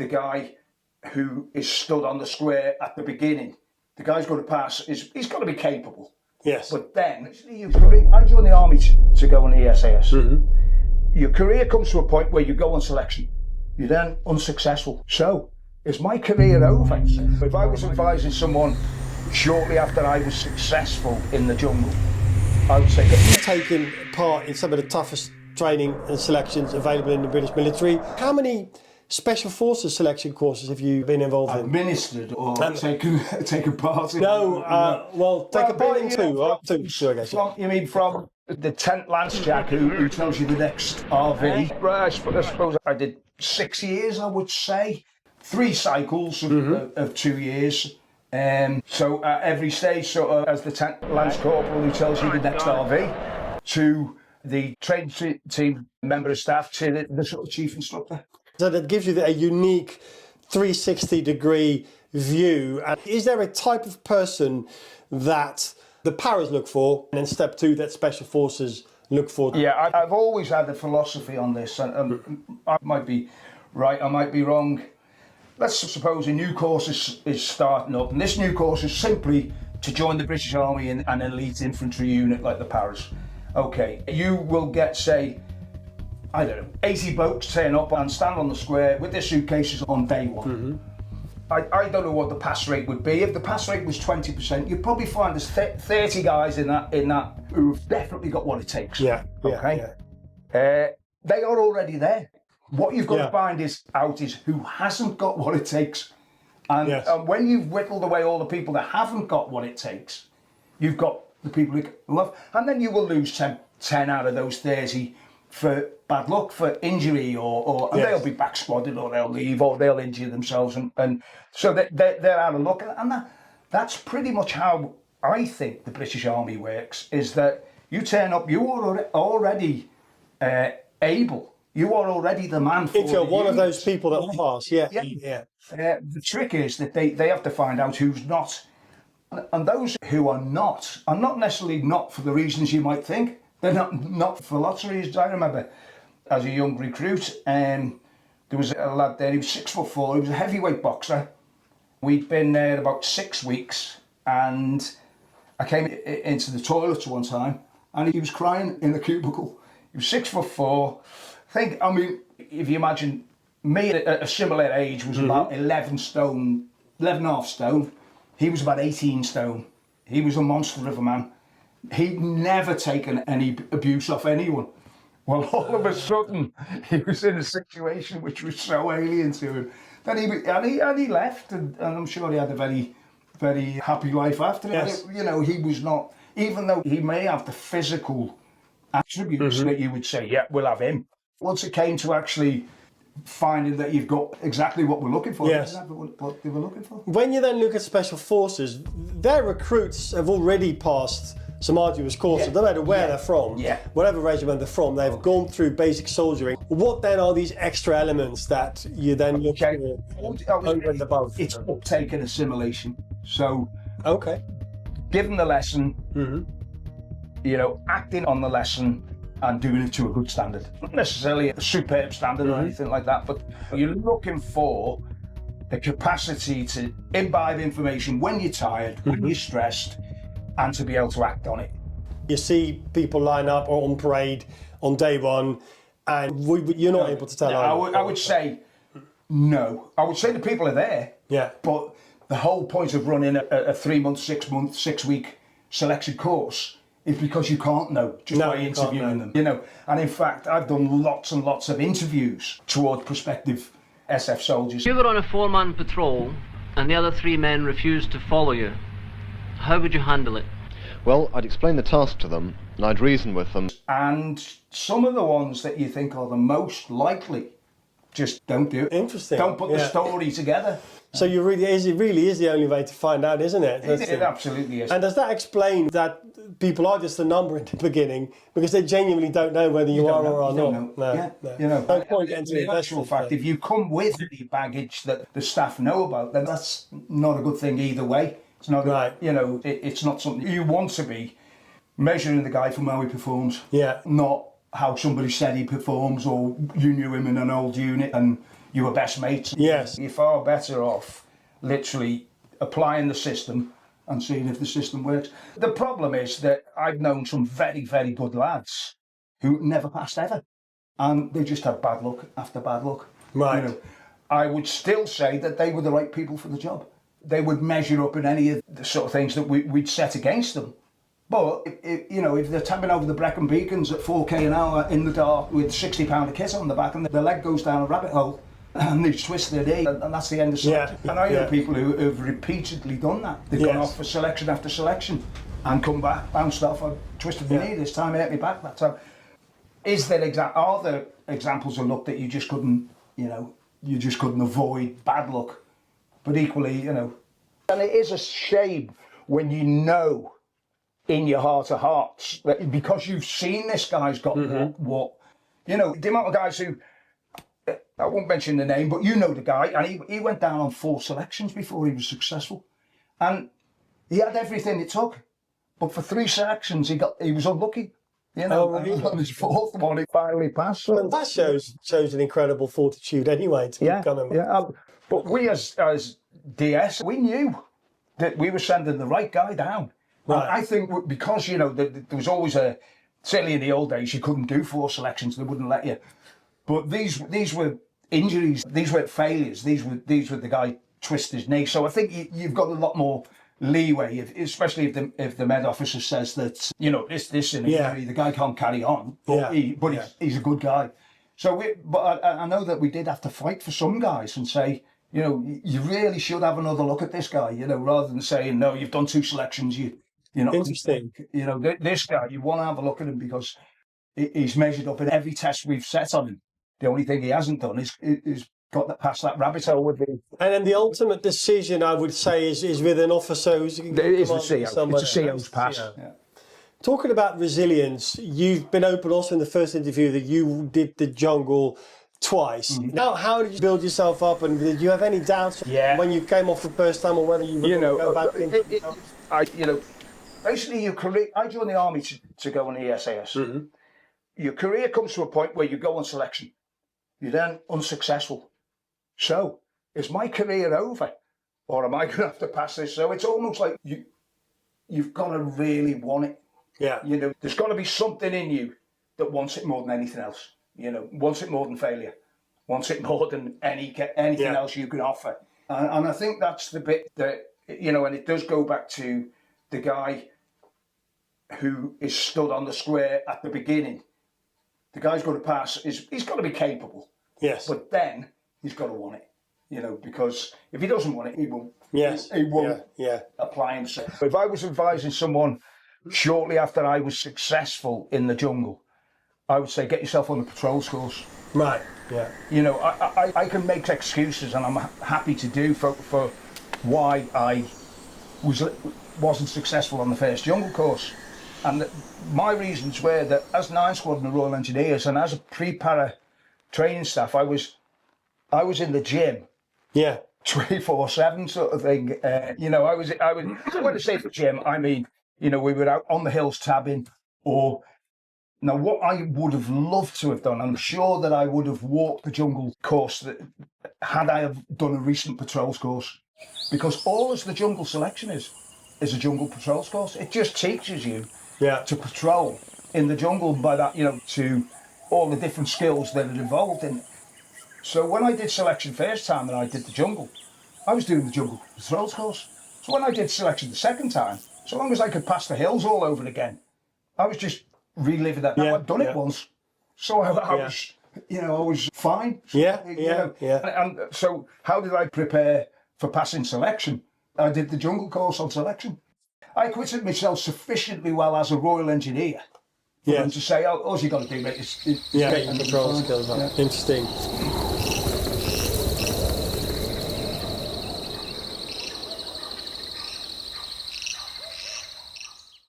the guy who is stood on the square at the beginning. The guy's going to pass, he's got to be capable. Yes. But then, I joined the army to go on the SAS. Your career comes to a point where you go on selection. You're then unsuccessful. So, is my career over? If I was advising someone shortly after I was successful in the jungle, I would say... You've taken part in some of the toughest training and selections available in the British military. How many Special Forces selection courses have you been involved in? Administered or taken part in? No, taken part in two, I guess. You mean from the 10th Lance Jack who tells you the next RV? Right, I suppose I did 6 years, I would say. 3 cycles of 2 years. So at every stage, sort of, as the 10th Lance Corporal who tells you the next RV, to the training team member of staff, to the sort of chief instructor. So that gives you a unique 360-degree view. And is there a type of person that the paras look for, and then step 2 that Special Forces look for? Yeah, I've always had a philosophy on this, and I might be right, I might be wrong. Let's suppose a new course is starting up, and this new course is simply to join the British Army in an elite infantry unit like the paras. Okay, you will get, say, I don't know, 80 blokes turn up and stand on the square with their suitcases on day one. I don't know what the pass rate would be. If the pass rate was 20%, you'd probably find there's 30 guys in that who've definitely got what it takes. Yeah. Okay. They are already there. What you've got to find out is who hasn't got what it takes. And when you've whittled away all the people that haven't got what it takes, you've got the people who have, and then you will lose 10 out of those 30 for bad luck, for injury, or they'll be back squadded, or they'll leave, or they'll injure themselves, and so they're out of luck. And that's pretty much how I think the British Army works, is that you turn up, you are already able, you are already the man for if you're one of those people that pass, the trick is that they have to find out who's not, and those who are not necessarily not for the reasons you might think. They're not for lots of reasons. I remember as a young recruit, there was a lad there, he was 6'4", he was a heavyweight boxer. We'd been there about 6 weeks, and I came into the toilets one time, and he was crying in the cubicle. He was 6'4". I mean, if you imagine me at a similar age was about 11 stone, 11.5 stone. He was about 18 stone. He was a monster of a man. He'd never taken any abuse off anyone. Well, all of a sudden, he was in a situation which was so alien to him. Then he left, and I'm sure he had a very, very happy life after it. Yes. You know, he was not, even though he may have the physical attributes that you would say, yeah, we'll have him. Once it came to actually finding that you've got exactly what we're looking for, exactly what they were looking for. When you then look at Special Forces, their recruits have already passed some arduous courses, no matter where they're from, whatever regiment they're from, they've gone through basic soldiering. What then are these extra elements that you then look for over and above? It's uptake and assimilation. So, given the lesson, you know, acting on the lesson and doing it to a good standard. Not necessarily a superb standard or anything like that, but you're looking for the capacity to imbibe information when you're tired, when you're stressed, and to be able to act on it. You see people line up or on parade on day one, and you're not able to tell. I would say no. I would say the people are there. Yeah. But the whole point of running a 3-month, 6-week selection course is because you can't know just by interviewing them. You know, and in fact, I've done lots and lots of interviews towards prospective SF soldiers. You were on a 4-man patrol, and the other 3 men refused to follow you. How would you handle it? Well, I'd explain the task to them, and I'd reason with them. And some of the ones that you think are the most likely, just don't do it. Interesting. Don't put the story together. So it really is the only way to find out, isn't it? It absolutely is. And does that explain that people are just a number in the beginning because they genuinely don't know whether you are or are not? No. You know, no point getting in actual fact, if you come with the baggage that the staff know about, then that's not a good thing either way. It's not, you know, it's not something you want to be measuring the guy from how he performs. Yeah. Not how somebody said he performs, or you knew him in an old unit and you were best mates. Yes. You're far better off literally applying the system and seeing if the system works. The problem is that I've known some very, very good lads who never passed ever. And they just had bad luck after bad luck. Right. You know, I would still say that they were the right people for the job. They would measure up in any of the sort of things that we'd set against them. But, if they're tapping over the Brecon Beacons at 4k an hour in the dark with £60 a kit on the back and the leg goes down a rabbit hole and they twist their knee and that's the end of selection. Yeah. And I know people who have repeatedly done that. They've gone off for selection after selection and come back, bounced off, and twisted the knee this time, it hit me back that time. Are there examples of luck that you just couldn't avoid bad luck? But equally, and it is a shame when you know in your heart of hearts that because you've seen this guy's got what the amount of guys who, I won't mention the name, but you know the guy, and he went down on 4 selections before he was successful, and he had everything it took, but for 3 selections he was unlucky. Really? On his 4th one he finally passed. So. And that shows an incredible fortitude anyway to keep coming. But we as DS, we knew that we were sending the right guy down. Right. And I think because there was always certainly in the old days you couldn't do 4 selections, they wouldn't let you. But these were injuries, these weren't failures. These were the guy twist his knee. So I think you've got a lot more leeway, especially if the med officer says that this in injury, the guy can't carry on, but he's a good guy. So I know that we did have to fight for some guys and say, you really should have another look at this guy, rather than saying no, you've done 2 selections, you're not interesting. This guy, you want to have a look at him because he's measured up in every test we've set on him. The only thing he hasn't done is got past that rabbit hole with him. And then the ultimate decision, I would say, is with an officer who's... It is the CO. It's a CO's pass. Yeah. Talking about resilience, you've been open also in the first interview that you did the jungle twice. Mm-hmm. Now, how did you build yourself up, and did you have any doubts when you came off the first time, or whether you were going to go back into... Basically your career... I joined the army to go on the SAS. Mm-hmm. Your career comes to a point where you go on selection. You're then unsuccessful. So, is my career over, or am I going to have to pass this? So it's almost like you've got to really want it. Yeah. There's got to be something in you that wants it more than anything else. Wants it more than failure, wants it more than anything else you can offer. And I think that's the bit that and it does go back to the guy who is stood on the square at the beginning. The guy's going to pass. He's got to be capable. Yes. But then he's got to want it, because if he doesn't want it, he won't. Yes. He won't apply himself. If I was advising someone shortly after I was successful in the jungle, I would say get yourself on the patrol course. Right. Yeah. I can make excuses, and I'm happy to do for why I wasn't successful on the first jungle course. And my reasons were that as 9 Squadron of Royal Engineers and as a pre-para training staff, I was in the gym. Yeah. 24/7 sort of thing. I was when I say the gym, I mean, we were out on the hills tabbing, or now what I would have loved to have done, I'm sure that I would have walked the jungle course had I have done a recent patrols course, because all as the jungle selection is a jungle patrols course. It just teaches you to patrol in the jungle, by that, to all the different skills that are involved in it. So when I did selection first time and I did the jungle, I was doing the jungle patrols course. So when I did selection the second time, so long as I could pass the hills all over again, I was just reliving that. Now I'd done it once, so I was, I was fine. And so how did I prepare for passing selection? I did the jungle course on selection. I acquitted myself sufficiently well as a Royal Engineer for them to say, all you got to do, mate, is get your control skills on. Interesting.